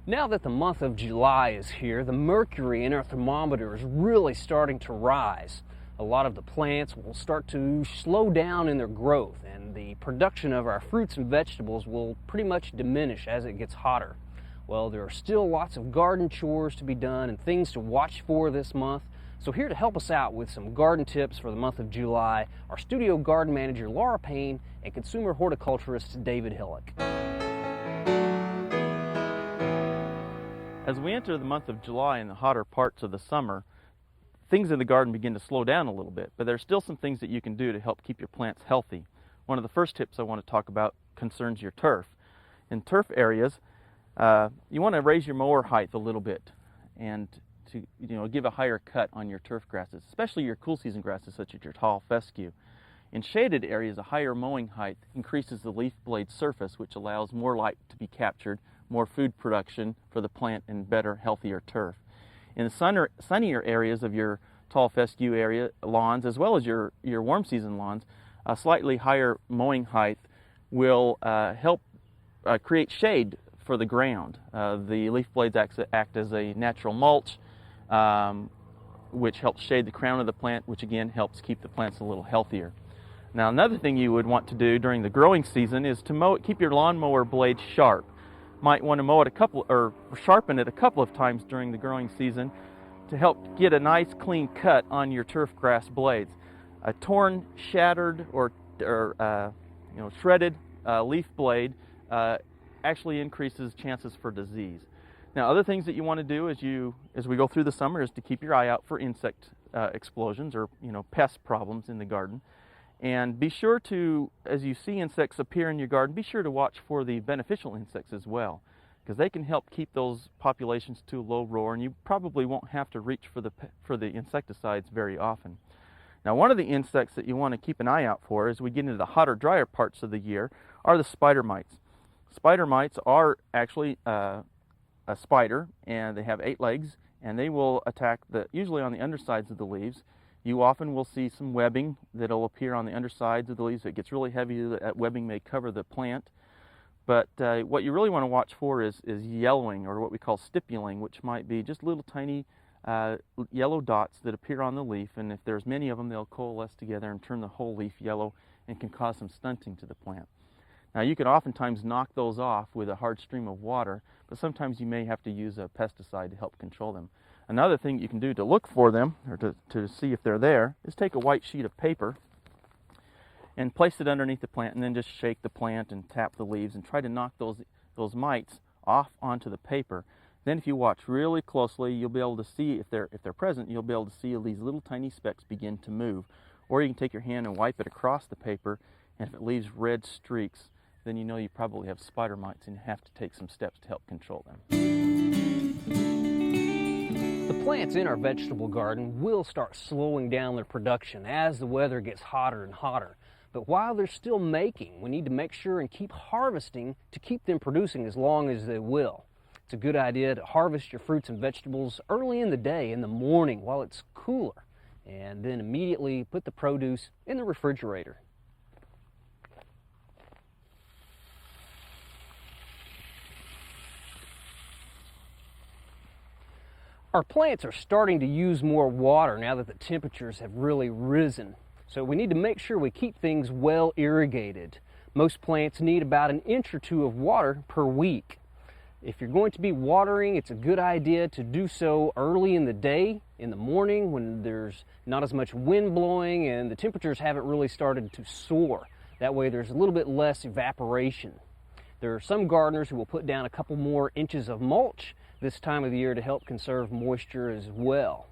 Now that the month of July is here, the mercury in our thermometer is really starting to rise. A lot of the plants will start to slow down in their growth, and the production of our fruits and vegetables will pretty much diminish as it gets hotter. Well, there are still lots of garden chores to be done and things to watch for this month. So here to help us out with some garden tips for the month of July are studio garden manager Laura Payne and consumer horticulturist David Hillock. As we enter the month of July and the hotter parts of the summer, things in the garden begin to slow down a little bit, but there's still some things that you can do to help keep your plants healthy. One of the first tips I want to talk about concerns your turf. In turf areas, you want to raise your mower height a little bit and to give a higher cut on your turf grasses, especially your cool season grasses such as your tall fescue. In shaded areas, a higher mowing height increases the leaf blade surface, which allows more light to be captured, more food production for the plant, and better, healthier turf. In the sunnier areas of your tall fescue area lawns, as well as your warm season lawns, a slightly higher mowing height will help create shade for the ground. The leaf blades act as a natural mulch, which helps shade the crown of the plant, which again helps keep the plants a little healthier. Now, another thing you would want to do during the growing season is to keep your lawnmower blade sharp. Might want to mow it sharpen it a couple of times during the growing season to help get a nice clean cut on your turf grass blades. A torn, shattered, or shredded leaf blade actually increases chances for disease. Now, other things that you want to do as we go through the summer is to keep your eye out for insect explosions or pest problems in the garden. And be sure to, as you see insects appear in your garden, be sure to watch for the beneficial insects as well, because they can help keep those populations to a low roar, and you probably won't have to reach for the insecticides very often. Now, one of the insects that you want to keep an eye out for as we get into the hotter, drier parts of the year are the spider mites. Spider mites are actually a spider, and they have 8 legs, and they will attack usually on the undersides of the leaves. You often will see some webbing that will appear on the undersides of the leaves. If it gets really heavy, that webbing may cover the plant. But what you really want to watch for is yellowing, or what we call stipuling, which might be just little tiny yellow dots that appear on the leaf. And if there's many of them, they'll coalesce together and turn the whole leaf yellow and can cause some stunting to the plant. Now, you can oftentimes knock those off with a hard stream of water, but sometimes you may have to use a pesticide to help control them. Another thing you can do to look for them, or to see if they're there, is take a white sheet of paper and place it underneath the plant, and then just shake the plant and tap the leaves and try to knock those mites off onto the paper. Then if you watch really closely, you'll be able to see, if they're present, you'll be able to see these little tiny specks begin to move. Or you can take your hand and wipe it across the paper, and if it leaves red streaks, then you know you probably have spider mites and you have to take some steps to help control them. The plants in our vegetable garden will start slowing down their production as the weather gets hotter and hotter. But while they're still making, we need to make sure and keep harvesting to keep them producing as long as they will. It's a good idea to harvest your fruits and vegetables early in the day, in the morning, while it's cooler, and then immediately put the produce in the refrigerator. Our plants are starting to use more water now that the temperatures have really risen. So we need to make sure we keep things well irrigated. Most plants need about 1 inch or 2 of water per week. If you're going to be watering, it's a good idea to do so early in the day, in the morning, when there's not as much wind blowing and the temperatures haven't really started to soar. That way there's a little bit less evaporation. There are some gardeners who will put down a couple more inches of mulch this time of the year to help conserve moisture as well.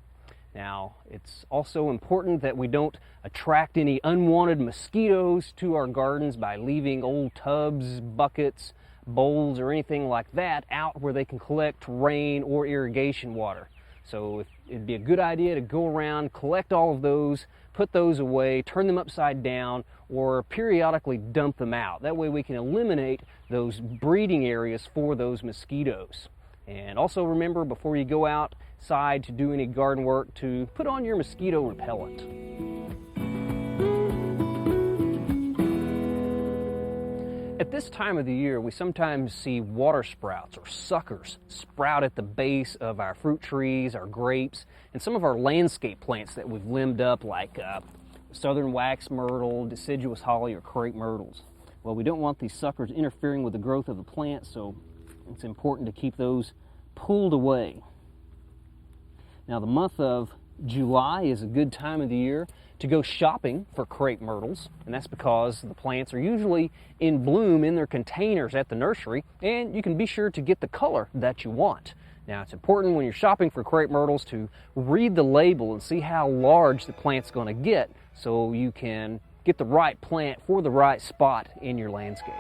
Now, it's also important that we don't attract any unwanted mosquitoes to our gardens by leaving old tubs, buckets, bowls, or anything like that out where they can collect rain or irrigation water. So it'd be a good idea to go around, collect all of those, put those away, turn them upside down, or periodically dump them out. That way we can eliminate those breeding areas for those mosquitoes. And also remember, before you go outside to do any garden work, to put on your mosquito repellent. At this time of the year, we sometimes see water sprouts or suckers sprout at the base of our fruit trees, our grapes, and some of our landscape plants that we've limbed up like southern wax myrtle, deciduous holly, or crepe myrtles. Well, we don't want these suckers interfering with the growth of the plant, so it's important to keep those pulled away. Now, the month of July is a good time of the year to go shopping for crepe myrtles, and that's because the plants are usually in bloom in their containers at the nursery, and you can be sure to get the color that you want. Now, it's important when you're shopping for crepe myrtles to read the label and see how large the plant's going to get so you can get the right plant for the right spot in your landscape.